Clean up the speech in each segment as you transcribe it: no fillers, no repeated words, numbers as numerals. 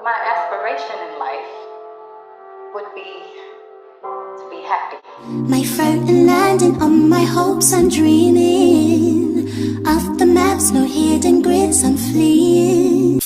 My aspiration in life would be to be happy. My floating landing on my hopes, I'm dreaming. Off the maps, no hidden grids, I'm fleeing.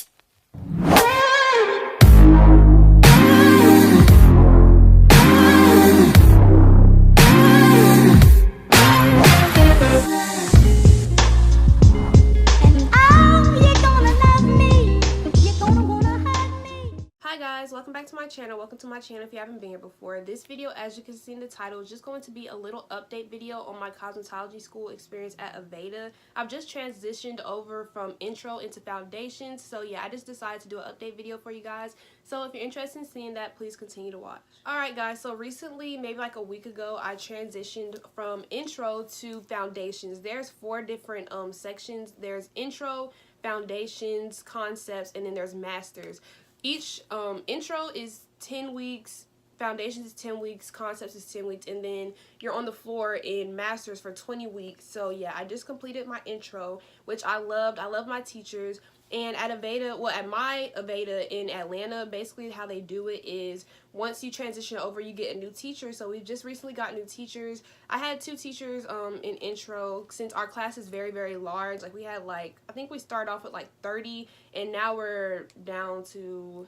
Hi guys, welcome back to my channel. Welcome to my channel if you haven't been here before. This video, as you can see in the title, is just going to be a little update video on my cosmetology school experience at Aveda. I've just transitioned over from intro into foundations, so yeah, I just decided to do an update video for you guys. So if you're interested in seeing that, please continue to watch. Alright guys, so recently, maybe like a week ago, I transitioned from intro to foundations. There's 4 different sections. There's intro, foundations, concepts, and then there's masters. Each intro is 10 weeks, foundations is 10 weeks, concepts is 10 weeks, and then you're on the floor in masters for 20 weeks. So yeah, I just completed my intro, which I loved. I love my teachers. And at Aveda, well, at my Aveda in Atlanta, basically how they do it is once you transition over, you get a new teacher. So we've just recently got new teachers. I had 2 teachers in intro, since our class is very, very large. Like we had I think we started off with like 30, and now we're down to,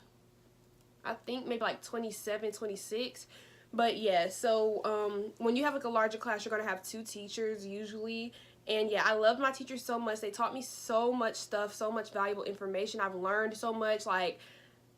I think maybe like 27, 26. But yeah, so when you have like a larger class, you're going to have 2 teachers usually. And yeah, I love my teachers so much. They taught me so much stuff, so much valuable information. I've learned so much. Like,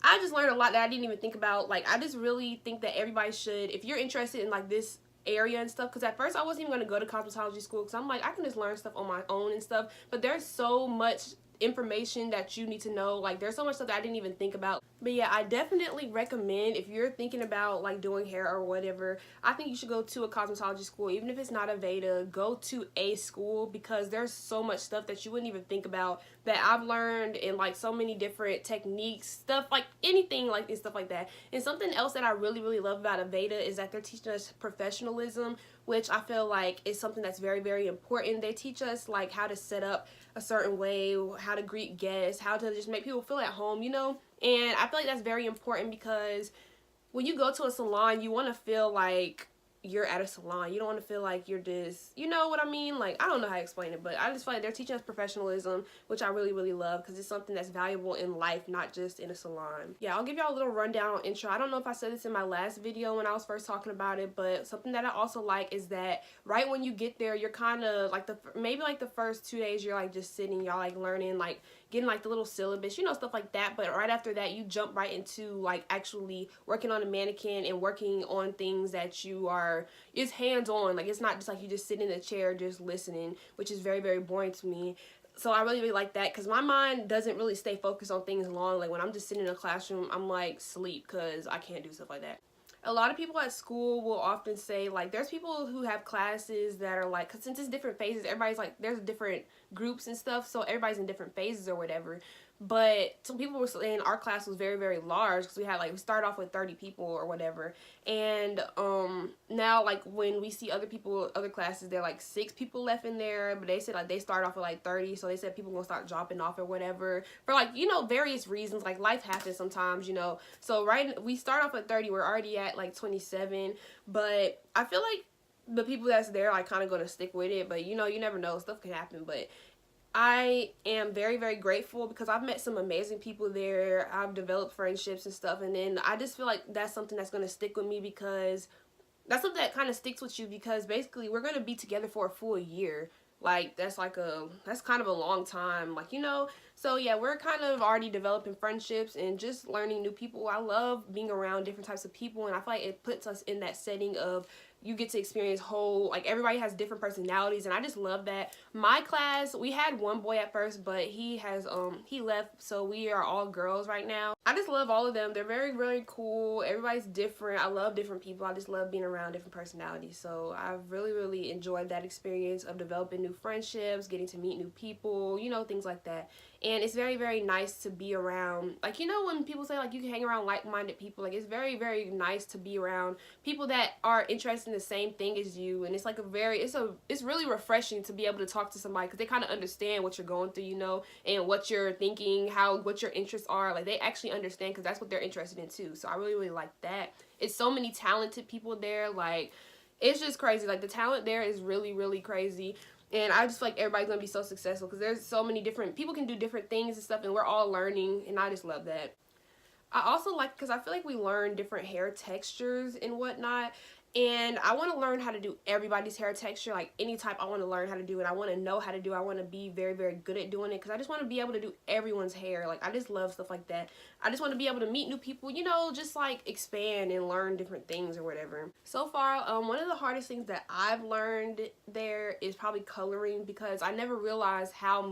I just learned a lot that I didn't even think about. Like, I just really think that everybody should, if you're interested in like this area and stuff, because at first I wasn't even going to go to cosmetology school because I'm like, I can just learn stuff on my own and stuff. But there's so much information that you need to know. Like, there's so much stuff that I didn't even think about. But yeah, I definitely recommend, if you're thinking about like doing hair or whatever, I think you should go to a cosmetology school. Even if it's not Aveda, go to a school, because there's so much stuff that you wouldn't even think about that I've learned, and like so many different techniques, stuff like anything like this, stuff like that. And something else that I really, really love about Aveda is that they're teaching us professionalism, which I feel like is something that's very, very important. They teach us like how to set up a certain way, how to greet guests, how to just make people feel at home, you know? And I feel like that's very important, because when you go to a salon, you want to feel like you're at a salon. You don't want to feel like you're just, you know what I mean? Like, I don't know how to explain it, but I just feel like they're teaching us professionalism, which I really, really love, because it's something that's valuable in life, not just in a salon. Yeah, I'll give y'all a little rundown on intro. I don't know if I said this in my last video when I was first talking about it, but something that I also like is that right when you get there, you're kind of like maybe like the first 2 days, you're like just sitting, y'all like learning, like getting like the little syllabus, you know, stuff like that. But right after that, you jump right into like actually working on a mannequin and working on things that it's hands-on. Like, it's not just like you just sit in a chair just listening, which is very, very boring to me. So I really, really like that, because my mind doesn't really stay focused on things long. Like when I'm just sitting in a classroom, I'm like sleep, because I can't do stuff like that. A lot of people at school will often say, like, there's people who have classes that are like, because since it's different phases, everybody's like, there's different groups and stuff, so everybody's in different phases or whatever. But some people were saying our class was very, very large, because we started off with 30 people or whatever. And now, like, when we see other people, other classes, there are like 6 people left in there, but they said like they start off with like 30, so they said people gonna start dropping off or whatever for like, you know, various reasons. Like, life happens sometimes, you know. So we start off at 30, we're already at like 27, but I feel like the people that's there like kind of gonna stick with it. But you know, you never know, stuff can happen. But I am very, very grateful, because I've met some amazing people there. I've developed friendships and stuff, and then I just feel like that's something that's going to stick with me, because that's something that kind of sticks with you, because basically we're going to be together for a full year. Like, that's kind of a long time, like, you know. So yeah, we're kind of already developing friendships and just learning new people. I love being around different types of people, and I feel like it puts us in that setting of you get to experience like everybody has different personalities, and I just love that. My class, we had one boy at first, but he left, so we are all girls right now. I just love all of them. They're very, very cool. Everybody's different. I love different people. I just love being around different personalities. So I've really, really enjoyed that experience of developing new friendships, getting to meet new people, you know, things like that. and it's very, very nice to be around. Like, you know, when people say like you can hang around like-minded people, like it's very, very nice to be around people that are interested in the same thing as you. And it's like it's really refreshing to be able to talk to somebody, because they kind of understand what you're going through, you know, and what you're thinking, what your interests are. Like, they actually understand, because that's what they're interested in too. So I really, really like that. It's so many talented people there. Like, it's just crazy. Like, the talent there is really, really crazy. And I just feel like everybody's gonna be so successful, because there's so many different people can do different things and stuff, and we're all learning, and I just love that. I also like, because I feel like we learn different hair textures and whatnot, and I want to learn how to do everybody's hair texture, like any type. I want to learn how to do it. I want to know how to do it. I want to be very, very good at doing it, because I just want to be able to do everyone's hair. Like, I just love stuff like that. I just want to be able to meet new people, you know, just like expand and learn different things or whatever. So far, one of the hardest things that I've learned there is probably coloring, because I never realized how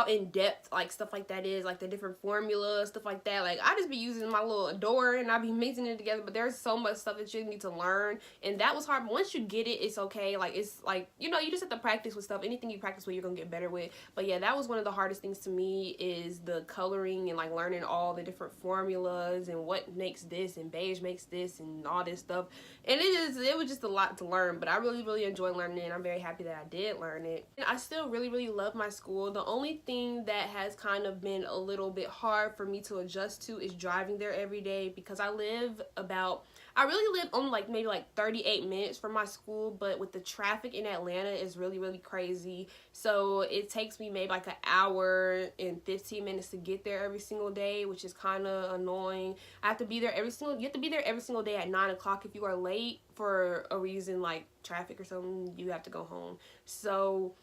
in-depth like stuff like that is, like the different formulas, stuff like that. Like, I just be using my little Adore and I be mixing it together, but there's so much stuff that you need to learn, and that was hard. But once you get it, it's okay. Like, it's like, you know, you just have to practice with stuff. Anything you practice with, you're gonna get better with. But yeah, that was one of the hardest things to me, is the coloring and like learning all the different formulas and what makes this and beige makes this and all this stuff. And it was just a lot to learn, but I really, really enjoy learning it, and I'm very happy that I did learn it. And I still really, really love my school. The only thing that has kind of been a little bit hard for me to adjust to is driving there every day, because I really live on like maybe like 38 minutes from my school, but with the traffic in Atlanta is really, really crazy. So it takes me maybe like an hour and 15 minutes to get there every single day, which is kind of annoying. You have to be there every single day at 9 o'clock. If you are late for a reason like traffic or something, you have to go home. So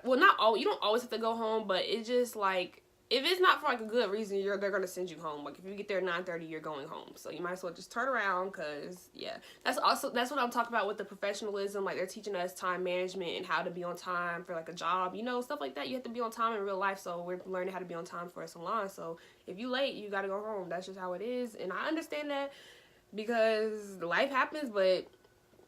well, you don't always have to go home, but it's just like, if it's not for like a good reason, they're gonna send you home. Like, if you get there at 9:30, you're going home. So you might as well just turn around, because yeah, that's what I'm talking about with the professionalism. Like, they're teaching us time management and how to be on time for like a job, you know, stuff like that. You have to be on time in real life, so we're learning how to be on time for a salon. So if you late, you gotta go home. That's just how it is, and I understand that, because life happens. But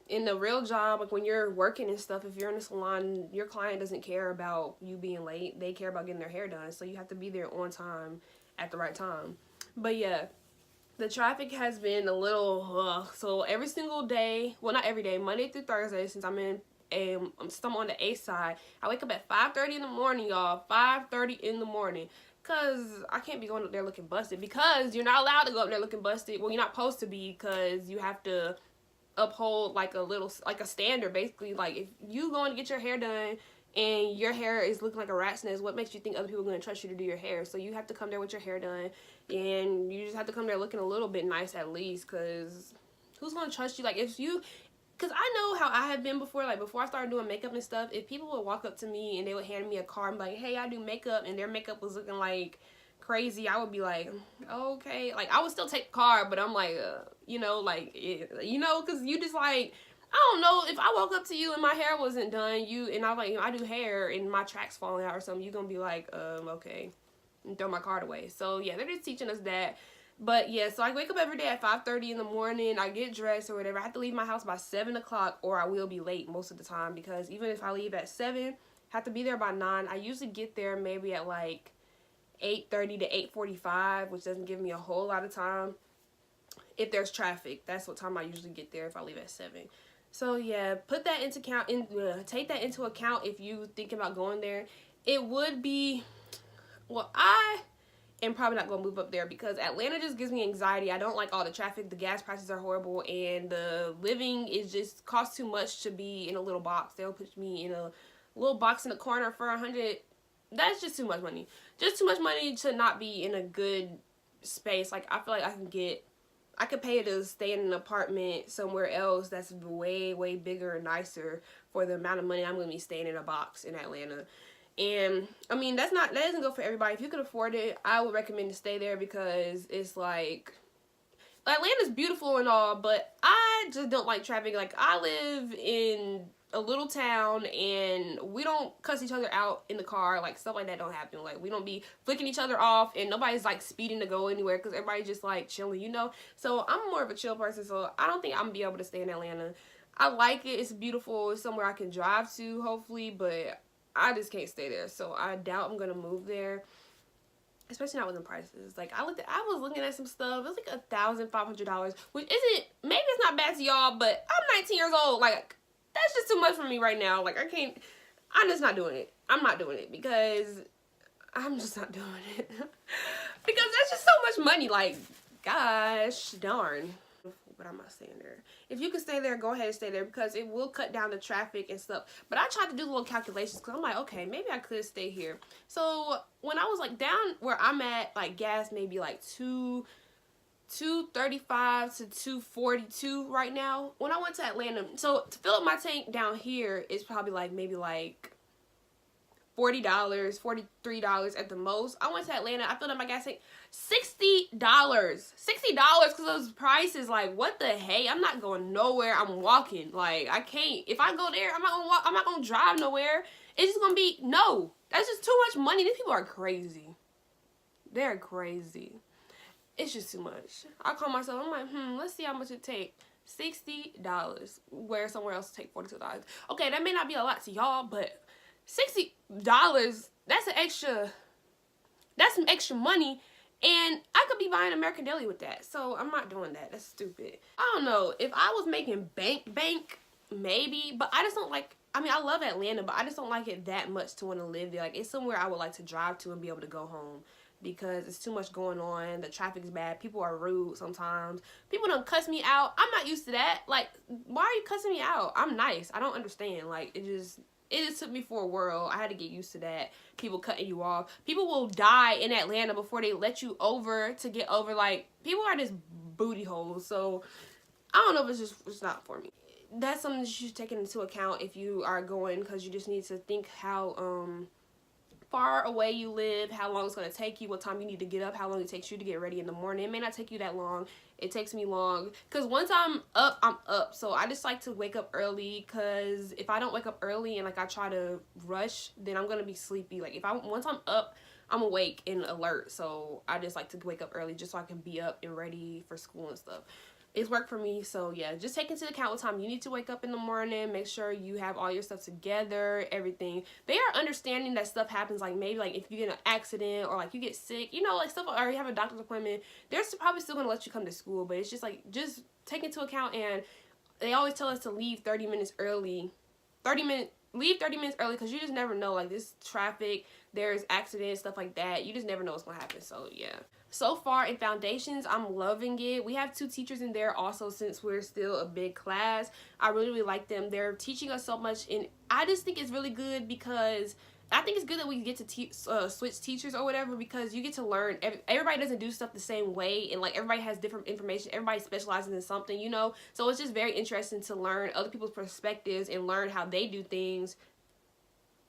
in the real job, like when you're working and stuff, if you're in a salon, your client doesn't care about you being late. They care about getting their hair done. So you have to be there on time at the right time. But yeah, the traffic has been a little so every single day, well, not every day, Monday through Thursday, since I'm on the A side, I wake up at 5:30 in the morning, y'all. 5:30 in the morning. Because I can't be going up there looking busted, because you're not allowed to go up there looking busted. Well, you're not supposed to be, because you have to uphold like a standard, basically. Like, if you going to get your hair done and your hair is looking like a rat's nest, what makes you think other people are going to trust you to do your hair? So you have to come there with your hair done, and you just have to come there looking a little bit nice at least, because who's going to trust you? Like, because I know how I have been before. Like, before I started doing makeup and stuff, if people would walk up to me and they would hand me a card and be like, hey, I do makeup, and their makeup was looking like crazy, I would be like, okay. Like, I would still take the card, but I'm like, you know, like, you know, because you just like, I don't know, if I woke up to you and my hair wasn't done, and I was like, I do hair and my track's falling out or something, you're gonna be like, okay, and throw my card away. So yeah, they're just teaching us that. But yeah, so I wake up every day at 5:30 in the morning. I get dressed or whatever. I have to leave my house by 7 o'clock, or I will be late most of the time, because even if I leave at 7, I have to be there by 9. I usually get there maybe at like 8:30 to 8:45, which doesn't give me a whole lot of time. If there's traffic, that's what time I usually get there, if I leave at 7. So yeah, take that into account if you think about going there. It would be, well, I am probably not gonna move up there, because Atlanta just gives me anxiety. I don't like all the traffic. The gas prices are horrible, and the living is just costs too much to be in a little box. They'll put me in a little box in the corner for $100. That's just too much money. Just too much money to not be in a good space. Like, I feel like I could pay to stay in an apartment somewhere else that's way, way bigger and nicer for the amount of money I'm going to be staying in a box in Atlanta. And I mean, that doesn't go for everybody. If you could afford it, I would recommend to stay there, because it's like, Atlanta's beautiful and all, but I just don't like traffic. Like, I live in a little town, and we don't cuss each other out in the car. Like, stuff like that don't happen. Like, we don't be flicking each other off, and nobody's like speeding to go anywhere, because everybody's just like chilling, you know. So I'm more of a chill person, so I don't think I'm gonna be able to stay in Atlanta. I like it. It's beautiful. It's somewhere I can drive to, hopefully, but I just can't stay there. So I doubt I'm gonna move there, especially not with the prices. Like I was looking at some stuff. It was like $1,500, which isn't, maybe it's not bad to y'all, but I'm 19 years old. Like that's just too much for me right now. Like I'm just not doing it. I'm not doing it because I'm just not doing it because that's just so much money. Like, gosh darn. But I'm not staying there. If you can stay there, go ahead and stay there because it will cut down the traffic and stuff. But I tried to do little calculations because I'm like, okay, maybe I could stay here. So when I was like down where I'm at, like gas maybe like 235 to 242 right now. When I went to Atlanta, so to fill up my tank down here is probably like maybe like $40, $43 at the most. I went to Atlanta, I filled up my gas tank, $60. $60 because those prices, like what the hey? I'm not going nowhere. I'm walking. Like I can't, if I go there, I'm not gonna walk, I'm not gonna drive nowhere. It's just gonna be, no, that's just too much money. These people are crazy. They're crazy. It's just too much. I call myself, I'm like, let's see how much it take. $60, where somewhere else take $42. Okay, that may not be a lot to y'all, but $60, that's some extra money, and I could be buying American Deli with that. So I'm not doing that. That's stupid. I don't know, if I was making bank, maybe, but I just don't like, I mean, I love Atlanta, but I just don't like it that much to want to live there. Like, it's somewhere I would like to drive to and be able to go home because it's too much going on. The traffic is bad. People are rude sometimes. People don't cuss me out. I'm not used to that. Like, why are you cussing me out? I'm nice. I don't understand. Like, it just took me for a whirl. I had to get used to that. People cutting you off. People will die in Atlanta before they let you over to get over. Like, people are just booty holes. So, I don't know if it's not for me. That's something that you should take into account if you are going, because you just need to think how far away you live, how long it's going to take you, what time you need to get up, how long it takes you to get ready in the morning. It may not take you that long. It takes me long because once I'm up, I'm up. So I just like to wake up early, because if I don't wake up early and like I try to rush, then I'm going to be sleepy. Like once I'm up, I'm awake and alert. So I just like to wake up early just so I can be up and ready for school and stuff. It's worked for me. So yeah, just take into account what time you need to wake up in the morning. Make sure you have all your stuff together, everything. They are understanding that stuff happens, like maybe like if you get in an accident or like you get sick, you know, like stuff, or you have a doctor's appointment, they're probably still gonna let you come to school. But it's just like, just take into account. And they always tell us to leave 30 minutes early. Leave 30 minutes early, because you just never know. Like, this traffic, there's accidents, stuff like that. You just never know what's gonna happen. So yeah. So far in foundations, I'm loving it. We have 2 teachers in there also, since we're still a big class. I really like them. They're teaching us so much, and I just think it's really good, because I think it's good that we get to switch teachers or whatever, because you get to learn. Everybody doesn't do stuff the same way, and like everybody has different information. Everybody specializes in something, you know. So it's just very interesting to learn other people's perspectives and learn how they do things.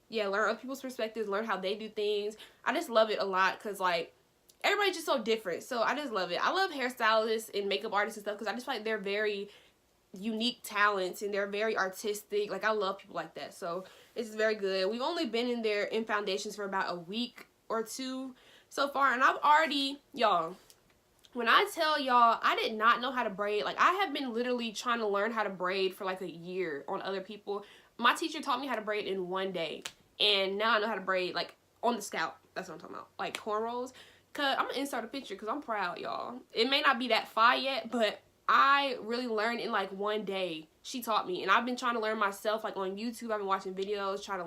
Yeah, learn other people's perspectives, learn how they do things. I just love it a lot, because like everybody's just so different. So I just love it. I love hairstylists and makeup artists and stuff, because I just feel like they're very unique talents and they're very artistic. Like, I love people like that. So it's very good. We've only been in there in foundations for about a week or 2 so far, and I've already, y'all, when I tell y'all, I did not know how to braid. Like, I have been literally trying to learn how to braid for like a year on other people. My teacher taught me how to braid in 1 day, and now I know how to braid like on the scalp. That's what I'm talking about, like cornrows. Cause I'm gonna insert a picture, because I'm proud, y'all. It may not be that far yet, but I really learned in like 1 day. She taught me, and I've been trying to learn myself, like on YouTube. I've been watching videos, trying to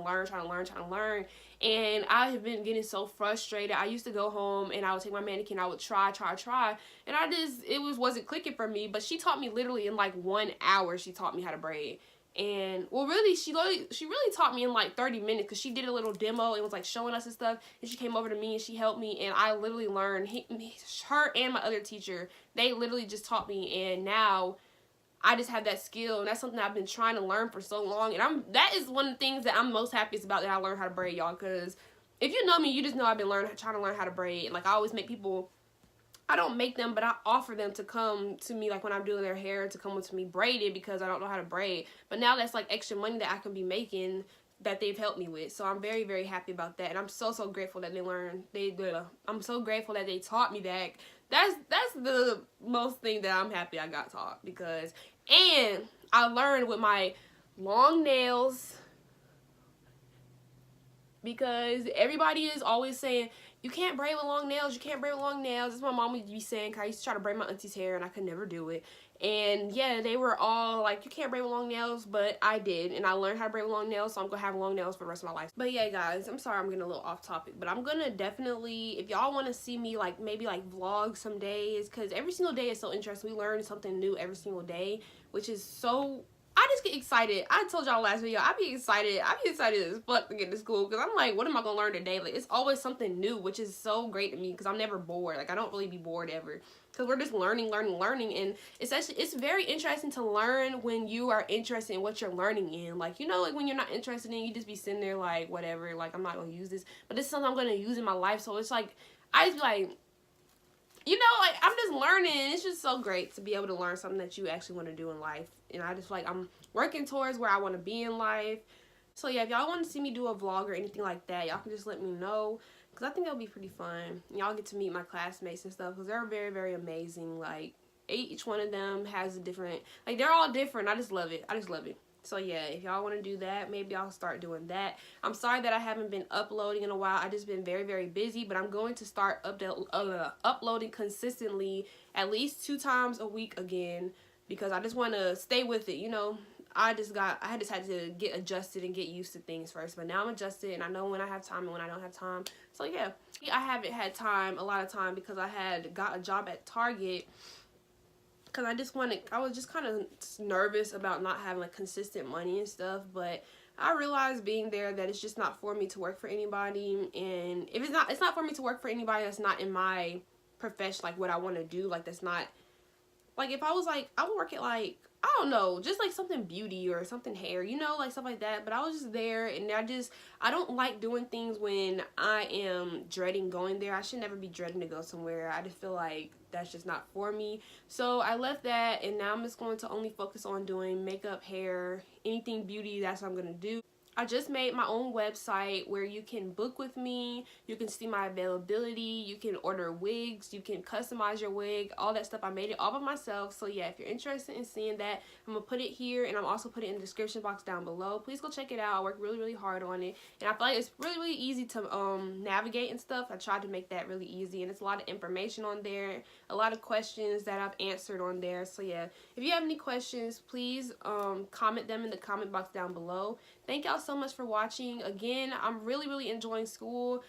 learn, and I have been getting so frustrated. I used to go home and I would take my mannequin, I would try, and it wasn't clicking for me. But she taught me literally in like 1 hour. She taught me how to braid. And well, really, she really taught me in like 30 minutes, because she did a little demo and was like showing us and stuff, and she came over to me and she helped me, and I literally learned. Her and my other teacher, they literally just taught me, and now I just have that skill, and that's something I've been trying to learn for so long. And that is one of the things that I'm most happiest about, that I learned how to braid, y'all. Because if you know me, you just know I've been trying to learn how to braid. And like, I always make people, I don't make them, but I offer them to come to me, like when I'm doing their hair, to come with me braided, because I don't know how to braid. But now that's like extra money that I can be making, that they've helped me with. So I'm very, very happy about that. And I'm so grateful that I'm so grateful that they taught me that. That's the most thing that I'm happy I got taught, because, and I learned with my long nails, because everybody is always saying, you can't braid with long nails, you can't braid with long nails. That's what my mom would be saying, because I used to try to braid my auntie's hair and I could never do it. And yeah, they were all like, you can't braid with long nails, but I did, and I learned how to braid with long nails, so I'm gonna have long nails for the rest of my life. But yeah, guys, I'm sorry I'm getting a little off topic, but I'm gonna definitely, if y'all want to see me like maybe like vlog some days, because every single day is so interesting. We learn something new every single day, which is so, I just get excited. I told y'all last video, I be excited as fuck to get to school, because I'm like, what am I gonna learn today? Like, it's always something new, which is so great to me, because I'm never bored. Like, I don't really be bored ever, because we're just learning, and it's very interesting to learn when you are interested in what you're learning in. Like, you know, like when you're not interested in, you just be sitting there like, whatever, like, I'm not gonna use this, but this is something I'm gonna use in my life. So it's like, I just be like, you know, like, I'm just learning. It's just so great to be able to learn something that you actually want to do in life. And I just like, I'm working towards where I want to be in life. So yeah, if y'all want to see me do a vlog or anything like that, y'all can just let me know, because I think it'll be pretty fun. Y'all get to meet my classmates and stuff, because they're very, very amazing. Like, each one of them has a different, like, they're all different. I just love it. I just love it. So yeah, if y'all want to do that, maybe I'll start doing that. I'm sorry that I haven't been uploading in a while. I just been very, very busy, but I'm going to start uploading consistently at least 2 times a week again, because I just want to stay with it, you know. I just had to get adjusted and get used to things first, but now I'm adjusted and I know when I have time and when I don't have time. So yeah, I haven't had time, a lot of time, because I had got a job at Target, because I was just kind of nervous about not having like consistent money and stuff. But I realized being there that it's just not for me to work for anybody, and if it's not for me to work for anybody that's not in my profession, like what I want to do. Like, that's not, like, if I was like, I would work at like, I don't know, just like something beauty or something hair, you know, like stuff like that. But I was just there, and I don't like doing things when I am dreading going there. I should never be dreading to go somewhere. I just feel like that's just not for me. So I left that, and now I'm just going to only focus on doing makeup, hair, anything beauty. That's what I'm going to do. I just made my own website where you can book with me, you can see my availability, you can order wigs, you can customize your wig, all that stuff. I made it all by myself. So yeah, if you're interested in seeing that, I'm going to put it here, and I'm also put it in the description box down below. Please go check it out. I worked really, really hard on it, and I feel like it's really, really easy to navigate and stuff. I tried to make that really easy, and it's a lot of information on there, a lot of questions that I've answered on there. So yeah, if you have any questions, please comment them in the comment box down below. Thank y'all so much for watching. Again, I'm really, really enjoying school.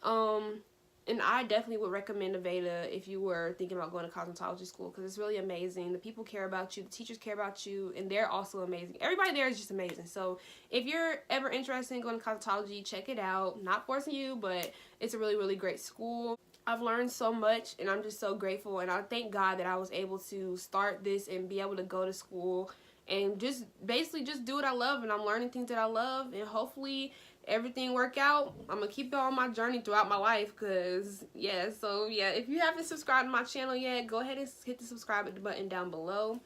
And I definitely would recommend Aveda if you were thinking about going to cosmetology school, because it's really amazing. The people care about you, the teachers care about you, and they're also amazing. Everybody there is just amazing. So if you're ever interested in going to cosmetology, check it out. Not forcing you, but it's a really, really great school. I've learned so much, and I'm just so grateful, and I thank God that I was able to start this and be able to go to school and just basically just do what I love. And I'm learning things that I love, and hopefully everything work out. I'm gonna keep it on my journey throughout my life, because yeah. So yeah, if you haven't subscribed to my channel yet, go ahead and hit the subscribe button down below.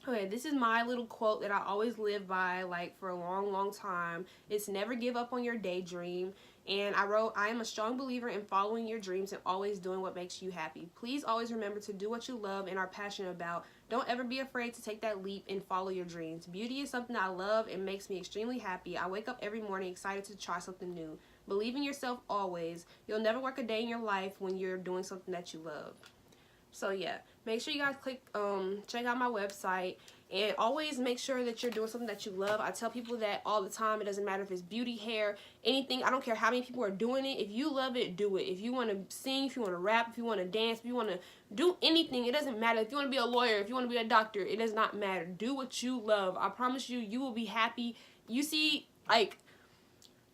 Okay, this is my little quote that I always live by, like, for a long, long time. It's never give up on your daydream. And I wrote, I am a strong believer in following your dreams and always doing what makes you happy. Please always remember to do what you love and are passionate about. Don't ever be afraid to take that leap and follow your dreams. Beauty is something I love and makes me extremely happy. I wake up every morning excited to try something new. Believe in yourself always. You'll never work a day in your life when you're doing something that you love. So yeah, make sure you guys check out my website, and always make sure that you're doing something that you love. I tell people that all the time. It doesn't matter if it's beauty, hair, anything. I don't care how many people are doing it. If you love it, do it. If you want to sing, if you want to rap, if you want to dance, if you want to do anything, it doesn't matter. If you want to be a lawyer, if you want to be a doctor, it does not matter. Do what you love. I promise you, you will be happy. You see, like,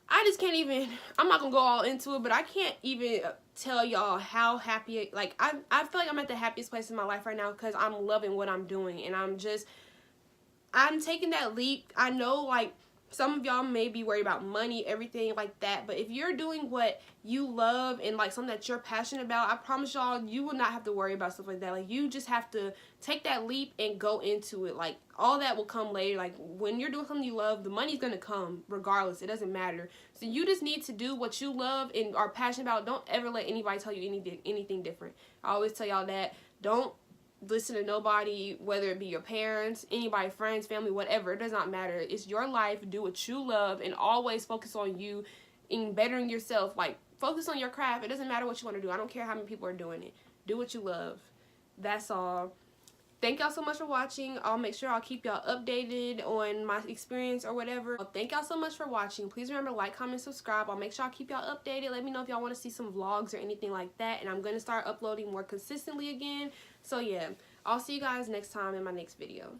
I just can't even, I'm not gonna go all into it, but I can't even tell y'all how happy, like, I feel like I'm at the happiest place in my life right now, because I'm loving what I'm doing, and I'm taking that leap. I know, like, some of y'all may be worried about money, everything like that, but if you're doing what you love and, like, something that you're passionate about, I promise y'all, you will not have to worry about stuff like that. Like, you just have to take that leap and go into it. Like, all that will come later. Like, when you're doing something you love, the money's gonna come regardless. It doesn't matter. So you just need to do what you love and are passionate about. Don't ever let anybody tell you anything different. I always tell y'all that. Don't listen to nobody, whether it be your parents, anybody, friends, family, whatever. It does not matter. It's your life. Do what you love and always focus on you and bettering yourself. Like, focus on your craft. It doesn't matter what you want to do. I don't care how many people are doing it. Do what you love. That's all. Thank y'all so much for watching. I'll make sure I'll keep y'all updated on my experience or whatever. Thank y'all so much for watching. Please remember to like, comment, subscribe. I'll make sure I'll keep y'all updated. Let me know if y'all want to see some vlogs or anything like that. And I'm going to start uploading more consistently again. So yeah, I'll see you guys next time in my next video.